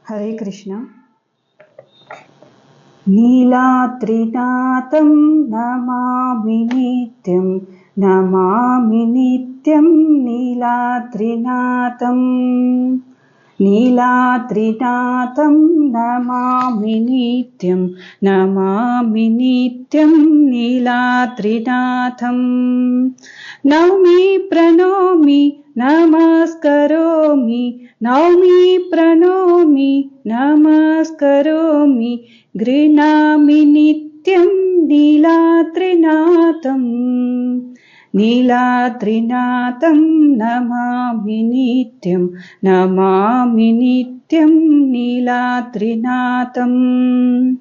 हरे कृष्ण। नीलाद्रिनाथं नमामि नित्यं, नमामि नित्यं नीलाद्रिनाथं। नीलाद्रिनाथं नमामि नित्यं, नमामि नित्यं नीलाद्रिनाथं। नौमि प्रणौमि नमस्करोमि, नौमि प्रणौमि नमस्करोमि, गृह्णामि नित्यं नीलाद्रिनाथं। नीलाद्रिनाथं नमामि नित्यं, नमामि नित्यं नीलाद्रिनाथम्।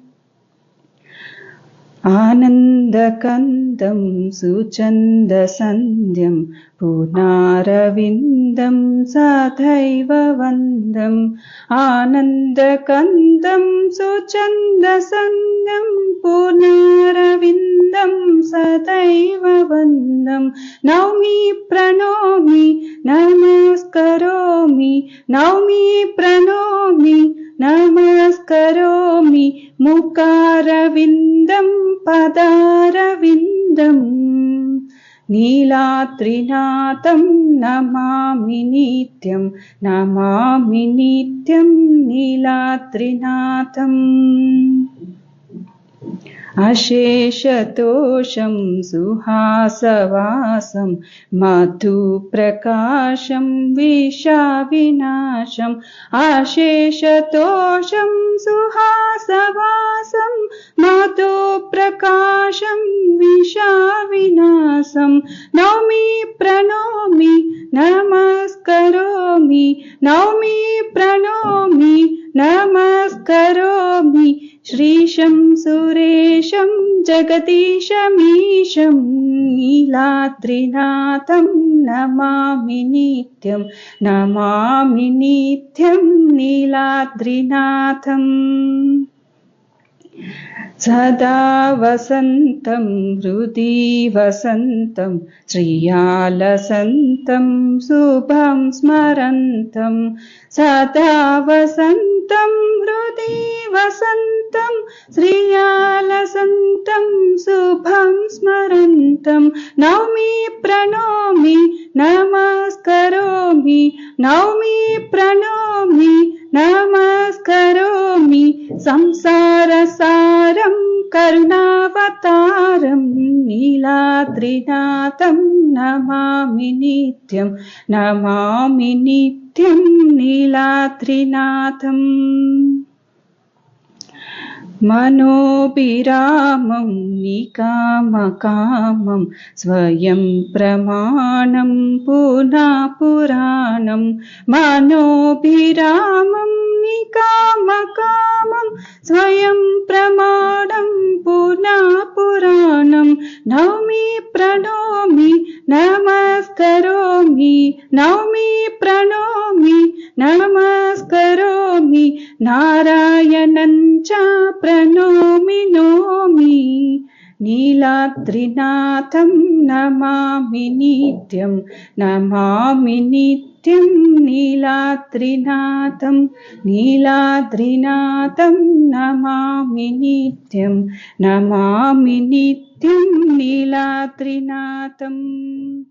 आनन्दकन्दं सुचन्दसन्ध्यं पूर्णारविन्दं सदैव वन्दम्। आनन्दकन्दं सुचन्दसन्ध्यं पूर्णारविन्दं सदैव वन्दम्। नौमि प्रणौमि नमस्करोमि, नौमि प्रणौमि नमस्करोमि, मुखारविन्दं पदारविन्दम्। नीलाद्रिनाथं नमामि नित्यं, नमामि नित्यं नीलाद्रिनाथम्। अशेषतोषं सुहासवासं मधुप्रकाशं विषाविनाशम्। अशेषतोषं सुहासवासं मधुप्रकाशं विषाविनाशम्। नौमि प्रणौमि नमस्करोमि, नौमि प्रणौमि नमस्करोमि, श्रीशं सुरेशं जगदीशमीशं। नीलाद्रिनाथं नमामि नित्यं, नमामि नित्यं नीलाद्रिनाथम्। सदा वसन्तं हृदि वसन्तं, श्रियालसन्तं शुभं स्मरन्तं। सदा वसन्तं हृदि वसन्तं, श्रियालसन्तं शुभं स्मरन्तं। नौमि प्रणौमि नमस्करोमि, नौमि प्रणौमि नमस्करोमि, संसारसारं करुणावतारं। नीलाद्रिनाथं नमामि नित्यं, नमामि नित्यं नीलाद्रिनाथम्। मनोभिरामं निकामकामं स्वयं प्रमाणं पुनः पुराणं। मनोभिरामं निकामकामं स्वयं प्रमाणं पुनः पुराणं। नौमि प्रणौमि नमस्करोमि, नौमि प्रणौमि नमस्करोमि, नारायणं च प्रणौमि नौमि। नीलाद्रिनाथं नमामि नित्यं, नमामि नित्यं नीलाद्रिनाथं। नीलाद्रिनाथं नमामि नित्यं, नमामि नित्यं नीलाद्रिनाथम्।